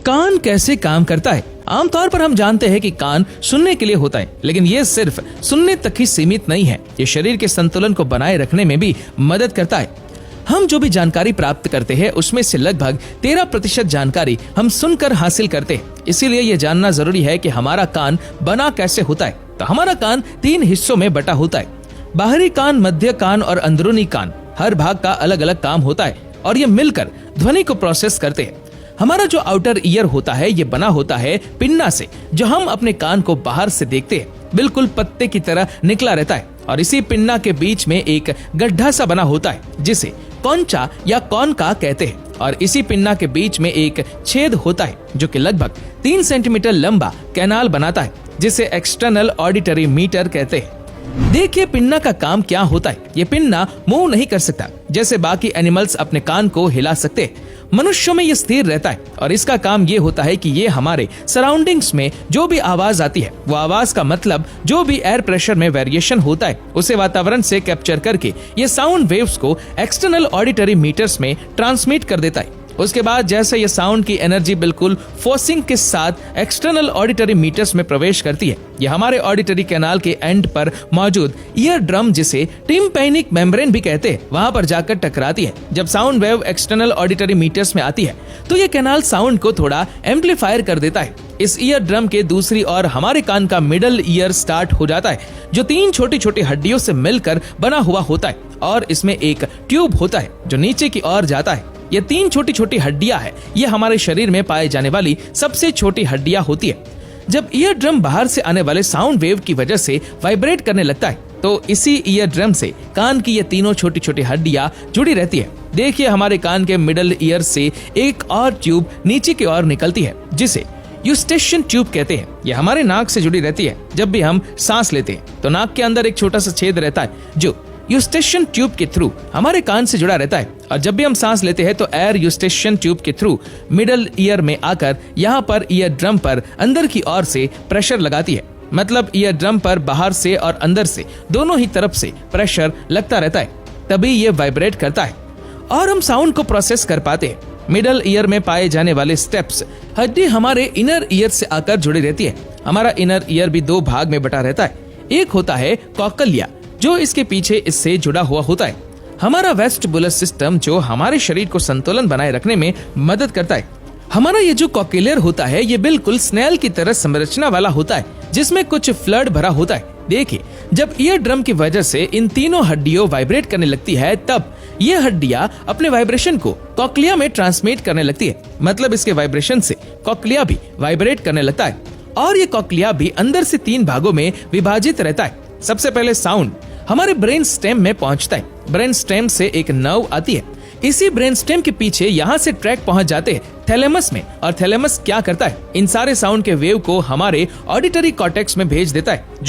कान कैसे काम करता है? आमतौर पर हम जानते हैं कि कान सुनने के लिए होता है, लेकिन ये सिर्फ सुनने तक ही सीमित नहीं है। ये शरीर के संतुलन को बनाए रखने में भी मदद करता है। हम जो भी जानकारी प्राप्त करते हैं उसमें से लगभग 13% जानकारी हम सुनकर हासिल करते हैं। इसीलिए ये जानना जरूरी है कि हमारा कान बना कैसे होता है। तो हमारा कान 3 हिस्सों में बटा होता है। बाहरी कान, मध्य कान और अंदरूनी कान। हर भाग का अलग अलग काम होता है और ये मिलकर ध्वनि को प्रोसेस करते हैं। हमारा जो आउटर ईयर होता है ये बना होता है पिन्ना से, जो हम अपने कान को बाहर से देखते हैं बिल्कुल पत्ते की तरह निकला रहता है, और इसी पिन्ना के बीच में एक गड्ढा सा बना होता है जिसे कौनचा या कॉनका कहते हैं, और इसी पिन्ना के बीच में एक छेद होता है जो कि लगभग 3 सेंटीमीटर लंबा कैनाल बनाता है, जिसे एक्सटर्नल ऑडिटरी मीटर कहते हैं। देखिए पिन्ना का काम क्या होता है। ये पिन्ना मूव नहीं कर सकता जैसे बाकी एनिमल्स अपने कान को हिला सकते हैं। मनुष्यों में ये स्थिर रहता है और इसका काम ये होता है कि ये हमारे सराउंडिंग्स में जो भी आवाज आती है, वो आवाज का मतलब जो भी एयर प्रेशर में वेरिएशन होता है उसे वातावरण से कैप्चर करके ये साउंड वेव्स को एक्सटर्नल ऑडिटरी मीटर्स में ट्रांसमिट कर देता है। उसके बाद जैसे ये साउंड की एनर्जी बिल्कुल फोर्सिंग के साथ एक्सटर्नल ऑडिटरी मीटर्स में प्रवेश करती है, ये हमारे ऑडिटरी कैनाल के एंड पर मौजूद ईयर ड्रम, जिसे टिम्पैनिक मेम्ब्रेन भी कहते हैं, वहां पर जाकर टकराती है। जब sound wave external auditory meatus में आती है तो ये कैनाल साउंड को थोड़ा एम्पलीफायर कर देता है। इस ईयर ड्रम के दूसरी ओर हमारे कान का मिडल ईयर स्टार्ट हो जाता है, जो 3 छोटी छोटी हड्डियों से मिलकर बना हुआ होता है, और इसमें एक ट्यूब होता है जो नीचे की ओर जाता है। ये 3 छोटी छोटी हड्डियां हैं। ये हमारे शरीर में पाए जाने वाली सबसे छोटी हड्डियां होती है। जब ईयर ड्रम बाहर से आने वाले साउंड वेव की वजह से वाइब्रेट करने लगता है तो इसी ईयर ड्रम से कान की ये तीनों छोटी छोटी हड्डियां जुड़ी रहती है। देखिए हमारे कान के मिडल ईयर से एक और ट्यूब नीचे की ओर निकलती है जिसे यूस्टेशियन ट्यूब कहते हैं। ये हमारे नाक से जुड़ी रहती है। जब भी हम सांस लेते हैं तो नाक के अंदर एक छोटा सा छेद रहता है जो यूस्टेशियन ट्यूब के थ्रू हमारे कान से जुड़ा रहता है, और जब भी हम सांस लेते हैं तो एयर यूस्टेशियन ट्यूब के थ्रू मिडल ईयर में आकर यहाँ पर ईयर ड्रम पर अंदर की ओर से प्रेशर लगाती है। मतलब ईयर ड्रम पर बाहर से और अंदर से दोनों ही तरफ से प्रेशर लगता रहता है, तभी ये वाइब्रेट करता है और हम साउंड को प्रोसेस कर पाते हैं। मिडल ईयर में पाए जाने वाले स्टेप्स हड्डी हमारे इनर ईयर से आकर जुड़ी रहती है। हमारा इनर ईयर भी 2 भाग में बटा रहता है। एक होता है कॉकलिया, जो इसके पीछे इससे जुड़ा हुआ होता है। हमारा वेस्टिबुलर सिस्टम जो हमारे शरीर को संतुलन बनाए रखने में मदद करता है। हमारा ये जो कॉकलियर होता है ये बिल्कुल स्नेल की तरह संरचना वाला होता है, जिसमें कुछ फ्लड भरा होता है। देखिए जब ईयर ड्रम की वजह से इन तीनों हड्डियों वाइब्रेट करने लगती है, तब ये हड्डियां अपने वाइब्रेशन को कॉकलिया में ट्रांसमिट करने लगती है। मतलब इसके वाइब्रेशन से कॉकलिया भी वाइब्रेट करने लगता है, और ये कॉकलिया भी अंदर से 3 भागों में विभाजित रहता है। सबसे पहले साउंड हमारे ब्रेन स्टेम में पहुंचता है। ब्रेन स्टेम से एक नर्व आती है। इसी ब्रेन स्टेम के पीछे यहाँ से ट्रैक पहुंच जाते हैं थैलेमस में, और थैलेमस क्या करता है, इन सारे साउंड के वेव को हमारे ऑडिटरी कॉर्टेक्स में भेज देता है।